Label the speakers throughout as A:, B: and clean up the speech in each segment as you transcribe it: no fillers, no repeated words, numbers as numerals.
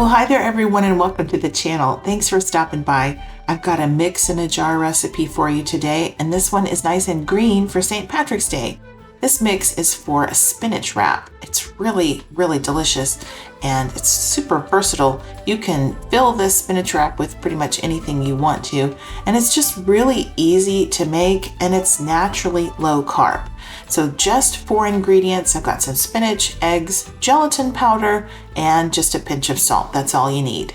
A: Well, hi there everyone and welcome to the channel. Thanks for stopping by. I've got a mix in a jar recipe for you today, and this one is nice and green for St. Patrick's Day. This mix is for a spinach wrap. It's really delicious and it's super versatile. You can fill this spinach wrap with pretty much anything you want to, and it's just really easy to make and it's naturally low carb. So just 4 ingredients. I've got some spinach, eggs, gelatin powder, and just a pinch of salt. That's all you need.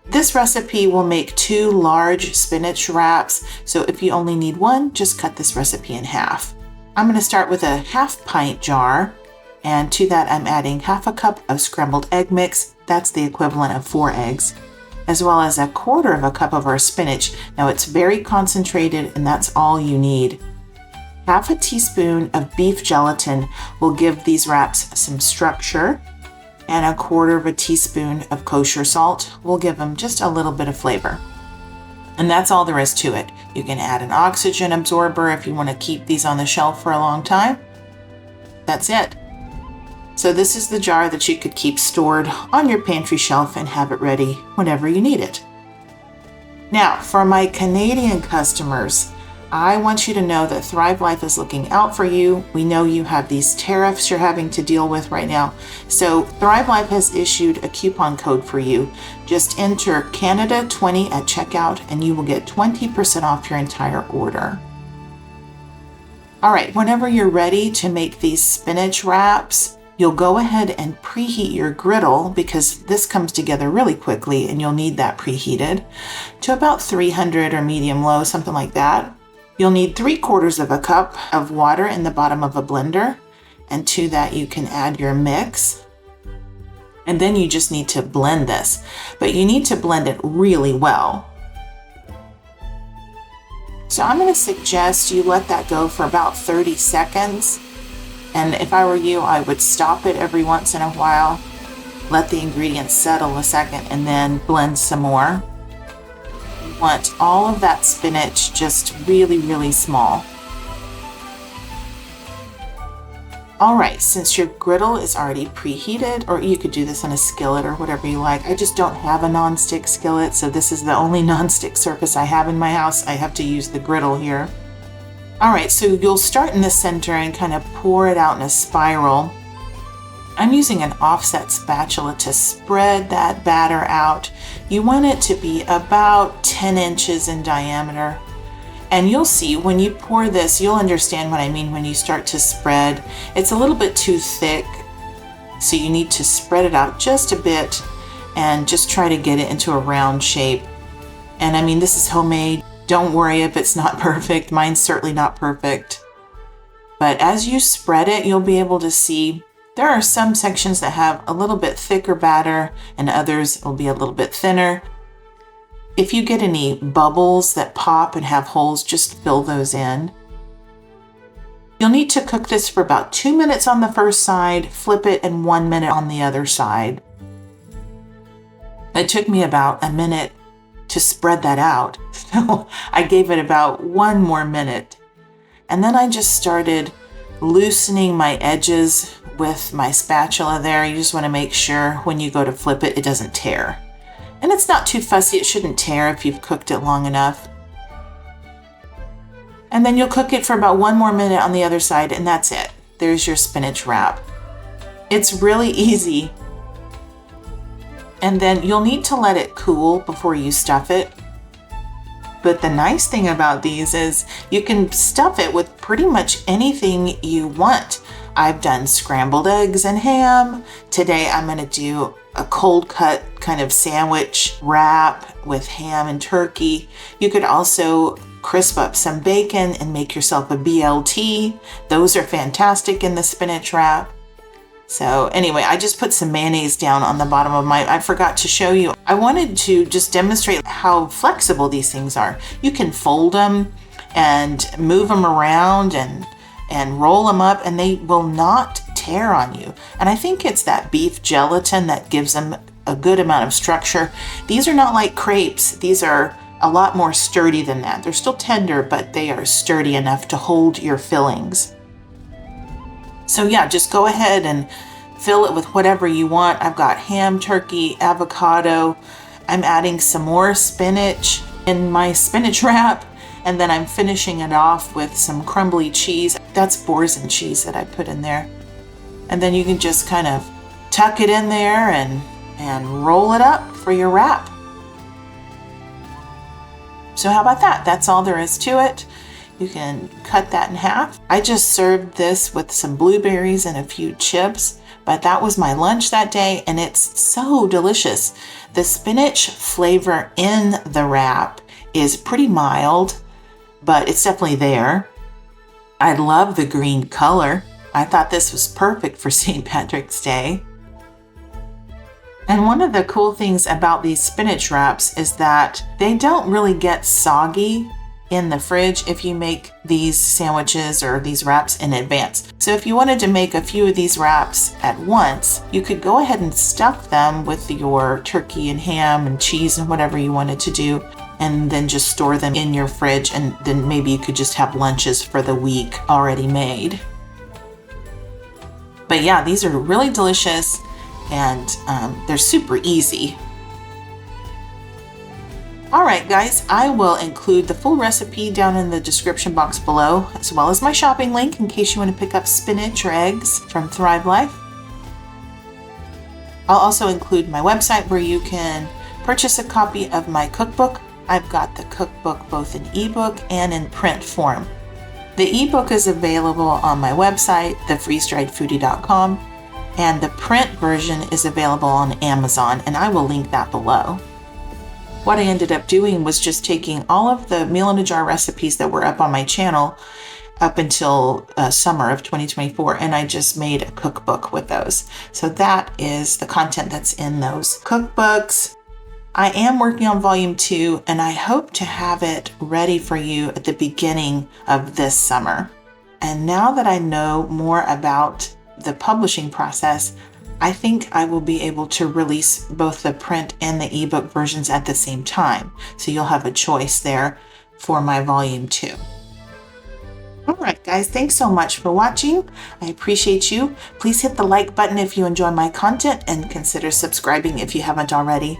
A: This recipe will make 2 large spinach wraps, so if you only need one, just cut this recipe in half. I'm going to start with a half-pint jar, and to that I'm adding half a cup of scrambled egg mix. That's the equivalent of 4 eggs, as well as a quarter of a cup of our spinach. Now it's very concentrated and that's all you need. Half a teaspoon of beef gelatin will give these wraps some structure, and a quarter of a teaspoon of kosher salt will give them just a little bit of flavor. And that's all there is to it. You can add an oxygen absorber if you want to keep these on the shelf for a long time. That's it. So this is the jar that you could keep stored on your pantry shelf and have it ready whenever you need it. Now, for my Canadian customers, I want you to know that Thrive Life is looking out for you. We know you have these tariffs you're having to deal with right now. So Thrive Life has issued a coupon code for you. Just enter Canada20 at checkout and you will get 20% off your entire order. All right, whenever you're ready to make these spinach wraps, you'll go ahead and preheat your griddle, because this comes together really quickly and you'll need that preheated, to about 300 or medium low, something like that. You'll need 3/4 of a cup of water in the bottom of a blender, and to that you can add your mix. And then you just need to blend this, but you need to blend it really well. So I'm going to suggest you let that go for about 30 seconds. And if I were you, I would stop it every once in a while, let the ingredients settle a second, and then blend some more. Want all of that spinach just really small. All right, since your griddle is already preheated, or you could do this in a skillet or whatever you like. I just don't have a nonstick skillet, so this is the only nonstick surface I have in my house. I have to use the griddle here. All right, so you'll start in the center and kind of pour it out in a spiral. I'm using an offset spatula to spread that batter out. You want it to be about 10 inches in diameter. And you'll see when you pour this, you'll understand what I mean when you start to spread. It's a little bit too thick, so you need to spread it out just a bit and just try to get it into a round shape. And I mean, this is homemade. Don't worry if it's not perfect. Mine's certainly not perfect. But as you spread it, you'll be able to see there are some sections that have a little bit thicker batter and others will be a little bit thinner. If you get any bubbles that pop and have holes, just fill those in. You'll need to cook this for about 2 minutes on the first side, flip it, and 1 minute on the other side. It took me about a minute to spread that out, so I gave it about 1 more minute. And then I just started loosening my edges with my spatula there. You just want to make sure when you go to flip it, it doesn't tear. And it's not too fussy. It shouldn't tear if you've cooked it long enough. And then you'll cook it for about 1 more minute on the other side, and that's it. There's your spinach wrap. It's really easy. And then you'll need to let it cool before you stuff it. But the nice thing about these is you can stuff it with pretty much anything you want. I've done scrambled eggs and ham. Today I'm going to do a cold cut kind of sandwich wrap with ham and turkey. You could also crisp up some bacon and make yourself a BLT. Those are fantastic in the spinach wrap. So anyway, I just put some mayonnaise down on the bottom of I forgot to show you. I wanted to just demonstrate how flexible these things are. You can fold them and move them around and roll them up, and they will not tear on you. And I think it's that beef gelatin that gives them a good amount of structure. These are not like crepes. These are a lot more sturdy than that. They're still tender, but they are sturdy enough to hold your fillings. So yeah, just go ahead and fill it with whatever you want. I've got ham, turkey, avocado. I'm adding some more spinach in my spinach wrap, and then I'm finishing it off with some crumbly cheese. That's Boursin cheese that I put in there. And then you can just kind of tuck it in there and roll it up for your wrap. So how about that? That's all there is to it. You can cut that in half. I just served this with some blueberries and a few chips, but that was my lunch that day, and it's so delicious. The spinach flavor in the wrap is pretty mild, but it's definitely there. I love the green color. I thought this was perfect for St. Patrick's Day. And one of the cool things about these spinach wraps is that they don't really get soggy in the fridge if you make these sandwiches or these wraps in advance. So if you wanted to make a few of these wraps at once, you could go ahead and stuff them with your turkey and ham and cheese and whatever you wanted to do, and then just store them in your fridge, and then maybe you could just have lunches for the week already made. But yeah, these are really delicious, and they're super easy. All right, guys, I will include the full recipe down in the description box below, as well as my shopping link in case you want to pick up spinach or eggs from Thrive Life. I'll also include my website where you can purchase a copy of my cookbook. I've got the cookbook both in ebook and in print form. The ebook is available on my website, thefreezedriedfoodie.com, and the print version is available on Amazon, and I will link that below. What I ended up doing was just taking all of the meal in a jar recipes that were up on my channel up until summer of 2024, and I just made a cookbook with those. So that is the content that's in those cookbooks. I am working on volume 2, and I hope to have it ready for you at the beginning of this summer. And now that I know more about the publishing process, I think I will be able to release both the print and the ebook versions at the same time. So you'll have a choice there for my volume 2. All right, guys, thanks so much for watching. I appreciate you. Please hit the like button if you enjoy my content, and consider subscribing if you haven't already.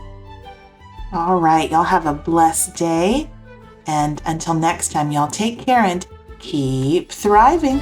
A: All right, y'all have a blessed day. And until next time, y'all take care and keep thriving.